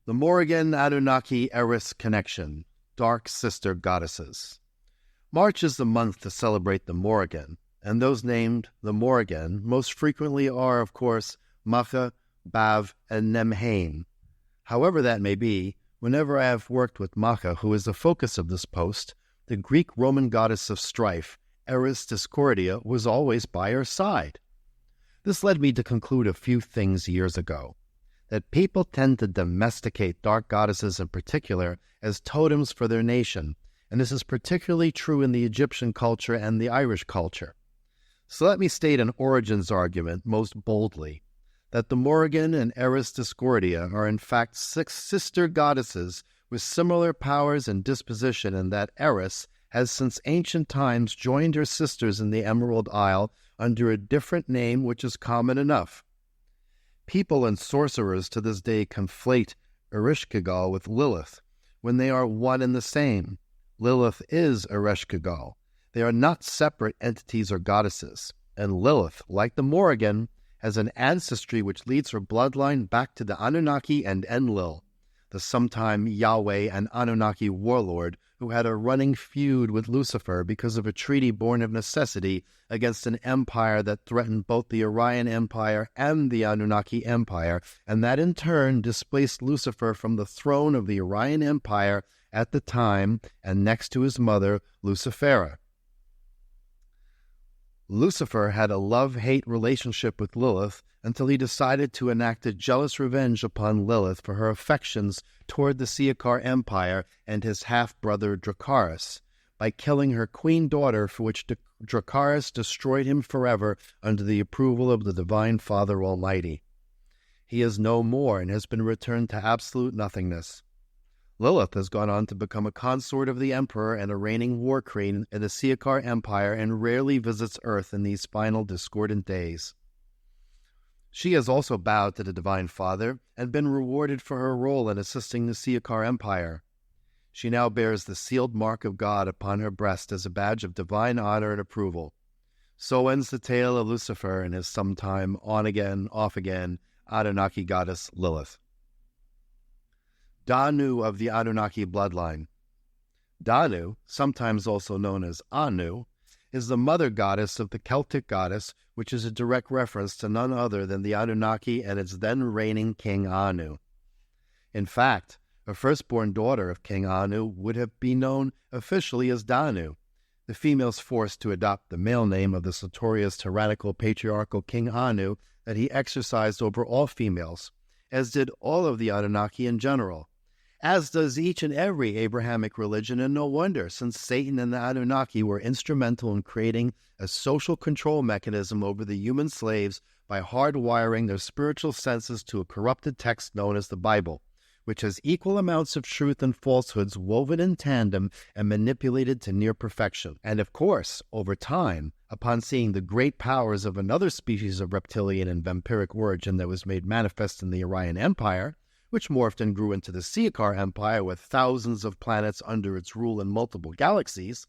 The Morrigan Anunnaki Connection, Dark Sister Goddesses. March is the month to celebrate the Morrigan, and those named the Morrigan most frequently are, of course, Macha, Bav, and Nemhain. However that may be, whenever I have worked with Macha, who is the focus of this post, the Greek-Roman goddess of strife, Eris Discordia, was always by her side. This led me to conclude a few things years ago. That people tend to domesticate dark goddesses in particular as totems for their nation, and this is particularly true in the Egyptian culture and the Irish culture. So let me state an origins argument most boldly, that the Morrigan and Eris Discordia are in fact 6 sister goddesses with similar powers and disposition, and that Eris has since ancient times joined her sisters in the Emerald Isle under a different name which is common enough. People and sorcerers to this day conflate Ereshkigal with Lilith, when they are one and the same. Lilith is Ereshkigal. They are not separate entities or goddesses, and Lilith, like the Morrigan, has an ancestry which leads her bloodline back to the Anunnaki and Enlil, the sometime Yahweh and Anunnaki warlord who had a running feud with Lucifer because of a treaty born of necessity against an empire that threatened both the Orion Empire and the Anunnaki Empire, and that in turn displaced Lucifer from the throne of the Orion Empire at the time and next to his mother, Lucifera. Lucifer had a love-hate relationship with Lilith until he decided to enact a jealous revenge upon Lilith for her affections toward the Siakar Empire and his half-brother Dracarys, by killing her queen daughter, for which Dracarys destroyed him forever under the approval of the Divine Father Almighty. He is no more and has been returned to absolute nothingness. Lilith has gone on to become a consort of the Emperor and a reigning war queen in the Siakar Empire and rarely visits Earth in these final discordant days. She has also bowed to the Divine Father and been rewarded for her role in assisting the Siakar Empire. She now bears the sealed mark of God upon her breast as a badge of divine honor and approval. So ends the tale of Lucifer and his sometime on-again, off-again Anunnaki goddess Lilith. Danu of the Anunnaki bloodline. Danu, sometimes also known as Anu, is the mother goddess of the Celtic goddess, which is a direct reference to none other than the Anunnaki and its then reigning King Anu. In fact, a firstborn daughter of King Anu would have been known officially as Danu. The females forced to adopt the male name of the notorious tyrannical patriarchal King Anu that he exercised over all females, as did all of the Anunnaki in general, as does each and every Abrahamic religion, and no wonder, since Satan and the Anunnaki were instrumental in creating a social control mechanism over the human slaves by hardwiring their spiritual senses to a corrupted text known as the Bible, which has equal amounts of truth and falsehoods woven in tandem and manipulated to near perfection. And of course, over time, upon seeing the great powers of another species of reptilian and vampiric origin that was made manifest in the Orion Empire, which morphed and grew into the Siakar Empire with thousands of planets under its rule in multiple galaxies,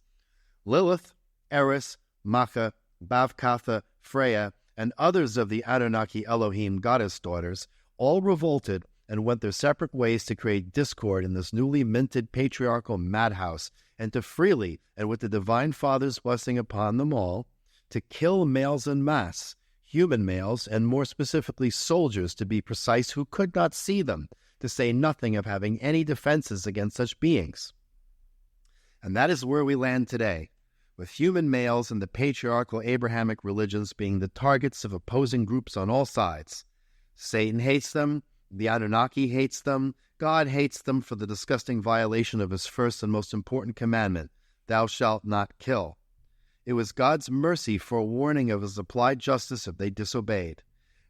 Lilith, Eris, Macha, Bavkatha, Freya, and others of the Anunnaki Elohim goddess daughters all revolted and went their separate ways to create discord in this newly minted patriarchal madhouse, and to freely, and with the Divine Father's blessing upon them all, to kill males en masse, human males, and more specifically soldiers to be precise, who could not see them, to say nothing of having any defenses against such beings. And that is where we land today, with human males and the patriarchal Abrahamic religions being the targets of opposing groups on all sides. Satan hates them, the Anunnaki hates them, God hates them for the disgusting violation of his first and most important commandment, thou shalt not kill. It was God's mercy for a warning of his applied justice if they disobeyed.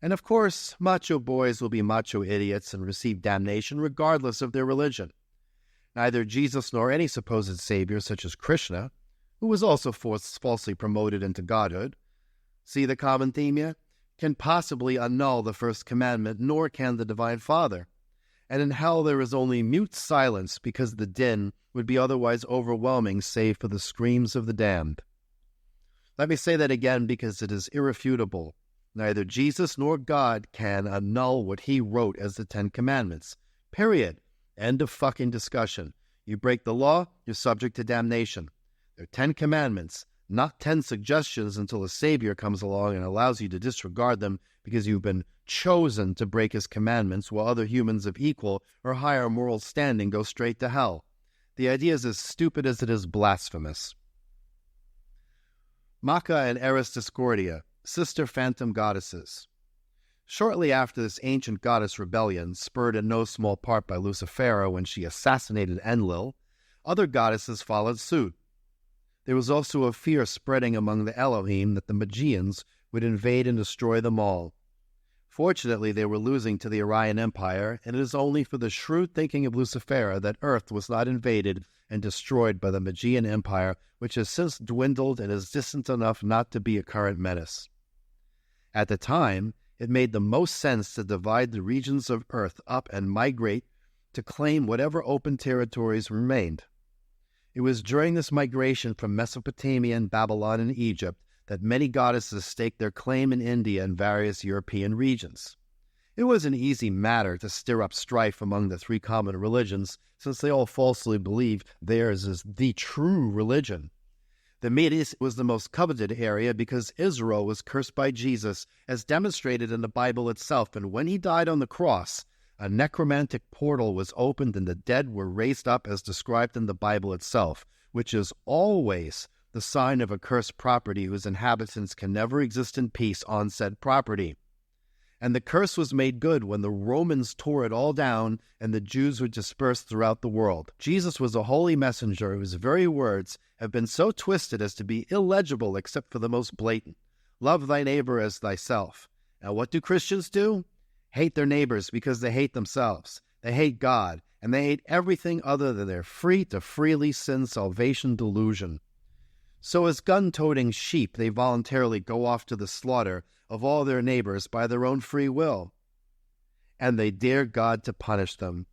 And of course, macho boys will be macho idiots and receive damnation regardless of their religion. Neither Jesus nor any supposed savior such as Krishna, who was also falsely promoted into godhood, see the common theme yet? Can possibly annul the first commandment, nor can the Divine Father. And in hell there is only mute silence, because the din would be otherwise overwhelming save for the screams of the damned. Let me say that again because it is irrefutable. Neither Jesus nor God can annul what he wrote as the Ten Commandments. Period. End of fucking discussion. You break the law, you're subject to damnation. They're 10 commandments, not 10 suggestions until a savior comes along and allows you to disregard them because you've been chosen to break his commandments while other humans of equal or higher moral standing go straight to hell. The idea is as stupid as it is blasphemous. Macha and Eris Discordia, sister phantom goddesses. Shortly after this ancient goddess rebellion, spurred in no small part by Lucifera when she assassinated Enlil, other goddesses followed suit. There was also a fear spreading among the Elohim that the Magians would invade and destroy them all. Fortunately, they were losing to the Orion Empire, and it is only for the shrewd thinking of Lucifera that Earth was not invaded and destroyed by the Magian Empire, which has since dwindled and is distant enough not to be a current menace. At the time, it made the most sense to divide the regions of Earth up and migrate to claim whatever open territories remained. It was during this migration from Mesopotamia and Babylon and Egypt that many goddesses staked their claim in India and various European regions. It was an easy matter to stir up strife among the three common religions, since they all falsely believe theirs is the true religion. The Middle East was the most coveted area because Israel was cursed by Jesus, as demonstrated in the Bible itself, and when he died on the cross, a necromantic portal was opened and the dead were raised up as described in the Bible itself, which is always the sign of a cursed property whose inhabitants can never exist in peace on said property. And the curse was made good when the Romans tore it all down and the Jews were dispersed throughout the world. Jesus was a holy messenger whose very words have been so twisted as to be illegible except for the most blatant. Love thy neighbor as thyself. Now what do Christians do? Hate their neighbors because they hate themselves. They hate God, and they hate everything other than their free to freely sin salvation delusion. So as gun-toting sheep, they voluntarily go off to the slaughter of all their neighbors by their own free will. And they dare God to punish them.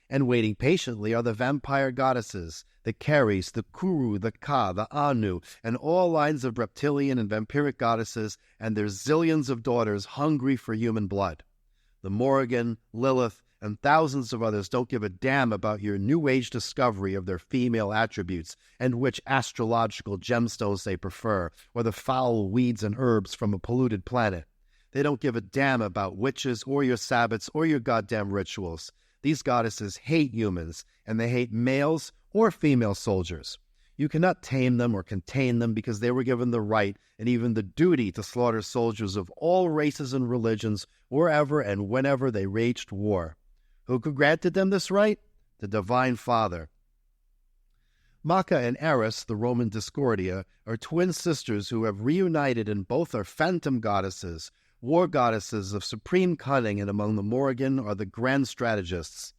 And waiting patiently are the vampire goddesses, the Keres, the Kuru, the Ka, the Anu, and all lines of reptilian and vampiric goddesses and their zillions of daughters hungry for human blood. The Morrigan, Lilith, and thousands of others don't give a damn about your New Age discovery of their female attributes and which astrological gemstones they prefer, or the foul weeds and herbs from a polluted planet. They don't give a damn about witches or your Sabbats or your goddamn rituals. These goddesses hate humans, and they hate males or female soldiers. You cannot tame them or contain them because they were given the right and even the duty to slaughter soldiers of all races and religions wherever and whenever they waged war. Who granted them this right? The Divine Father. Macha and Eris, the Roman Discordia, are twin sisters who have reunited and both are phantom goddesses, war goddesses of supreme cunning, and among the Morrigan are the grand strategists.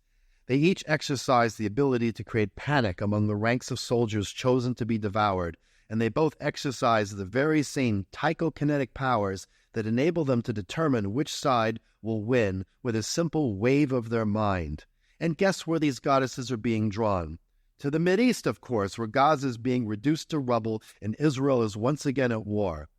They each exercise the ability to create panic among the ranks of soldiers chosen to be devoured, and they both exercise the very same psychokinetic powers that enable them to determine which side will win with a simple wave of their mind. And guess where these goddesses are being drawn? To the Mideast, of course, where Gaza is being reduced to rubble and Israel is once again at war.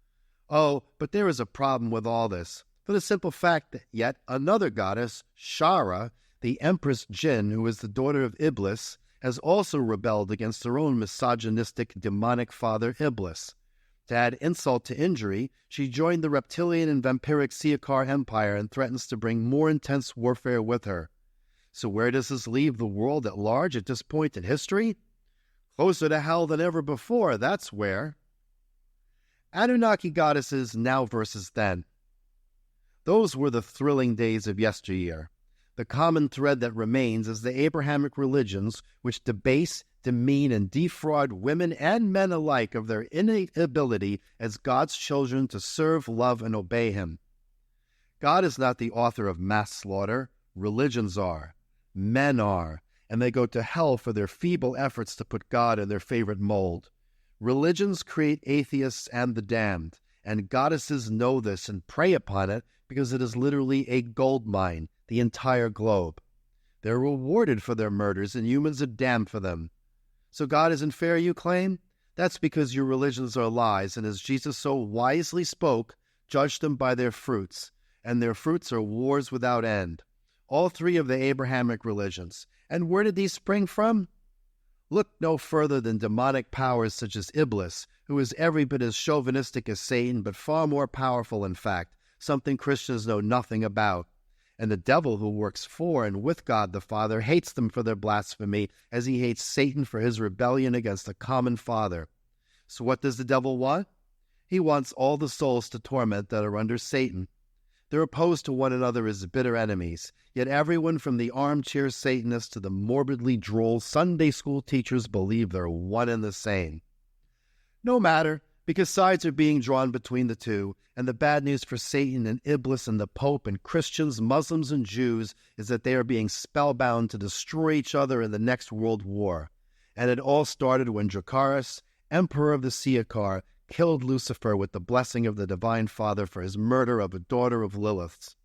Oh, but there is a problem with all this, for the simple fact that yet another goddess, Shara, the Empress Jinn, who is the daughter of Iblis, has also rebelled against her own misogynistic, demonic father, Iblis. To add insult to injury, she joined the reptilian and vampiric Siakar Empire and threatens to bring more intense warfare with her. So where does this leave the world at large at this point in history? Closer to hell than ever before, that's where. Anunnaki goddesses now versus then. Those were the thrilling days of yesteryear. The common thread that remains is the Abrahamic religions, which debase, demean, and defraud women and men alike of their innate ability as God's children to serve, love, and obey Him. God is not the author of mass slaughter. Religions are. Men are. And they go to hell for their feeble efforts to put God in their favorite mold. Religions create atheists and the damned, and goddesses know this and prey upon it because it is literally a gold mine, the entire globe. They're rewarded for their murders, and humans are damned for them. So God isn't fair, you claim? That's because your religions are lies, and as Jesus so wisely spoke, judge them by their fruits, and their fruits are wars without end. All three of the Abrahamic religions. And where did these spring from? Look no further than demonic powers such as Iblis, who is every bit as chauvinistic as Satan, but far more powerful in fact, something Christians know nothing about. And the devil, who works for and with God the Father, hates them for their blasphemy, as he hates Satan for his rebellion against the common Father. So what does the devil want? He wants all the souls to torment that are under Satan. They're opposed to one another as bitter enemies, yet everyone from the armchair Satanists to the morbidly droll Sunday school teachers believe they're one and the same. No matter, because sides are being drawn between the two, and the bad news for Satan and Iblis and the Pope and Christians, Muslims and Jews is that they are being spellbound to destroy each other in the next world war. And it all started when Dracarys, Emperor of the Siakar, killed Lucifer with the blessing of the Divine Father for his murder of a daughter of Lilith's.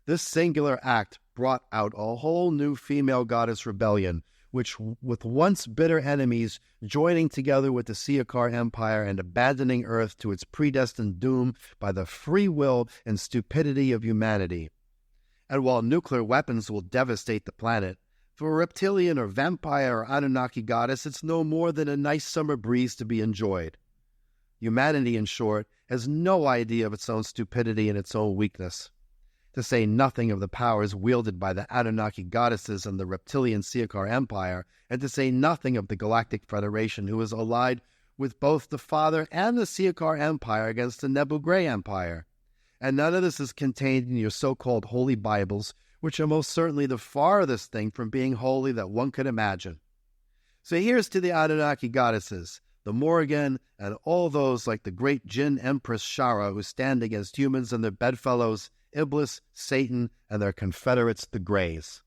This singular act brought out a whole new female goddess rebellion, which, with once bitter enemies, joining together with the Siakar Empire and abandoning Earth to its predestined doom by the free will and stupidity of humanity. And while nuclear weapons will devastate the planet, for a reptilian or vampire or Anunnaki goddess, it's no more than a nice summer breeze to be enjoyed. Humanity, in short, has no idea of its own stupidity and its own weakness, to say nothing of the powers wielded by the Anunnaki goddesses and the reptilian Siakar Empire, and to say nothing of the Galactic Federation, who is allied with both the Father and the Siakar Empire against the Nebu Grey Empire. And none of this is contained in your so-called holy Bibles, which are most certainly the farthest thing from being holy that one could imagine. So here's to the Anunnaki goddesses, the Morrigan, and all those like the great Jinn Empress Shara who stand against humans and their bedfellows, Iblis, Satan, and their confederates, the Greys.